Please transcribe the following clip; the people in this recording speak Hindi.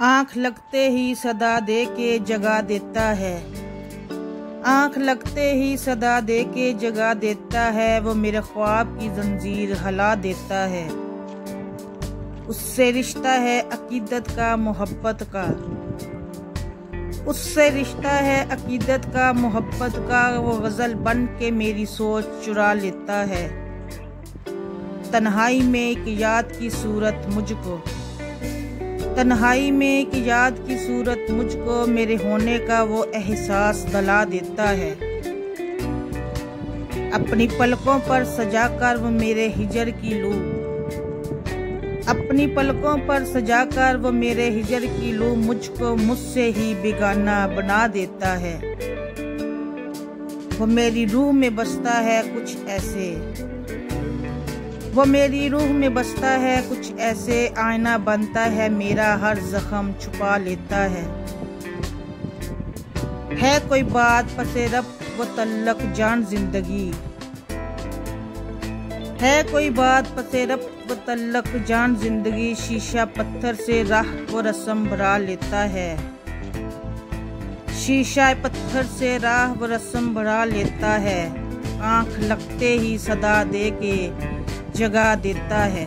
आँख लगते ही सदा दे के जगा देता है। आँख लगते ही सदा दे के जगा देता है। वो मेरे ख्वाब की जंजीर हिला देता है। उससे रिश्ता है अकीदत का, मोहब्बत का। उससे रिश्ता है अकीदत का, मोहब्बत का। वो गज़ल बन के मेरी सोच चुरा लेता है। तन्हाई में एक याद की सूरत मुझको, तन्हाई में एक याद की सूरत मुझको, मेरे होने का वो एहसास दिला देता है। अपनी पलकों पर सजाकर वो मेरे हिजर की लू, अपनी पलकों पर सजाकर वो मेरे हिजर की लू मुझको मुझसे ही बेगाना बना देता है। वो मेरी रूह में बसता है कुछ ऐसे, वो मेरी रूह में बसता है कुछ ऐसे, आईना बनता है मेरा, हर जख्म छुपा लेता है। कोई बात पसे रब वो तल्लक जान जिंदगी, है कोई बात पसे रब वो तल्लक जान जिंदगी। शीशा पत्थर से राह वो रस्म भरा लेता है। शीशा पत्थर से राह वो रस्म भरा लेता है। आँख लगते ही सदा दे के जगा देता है।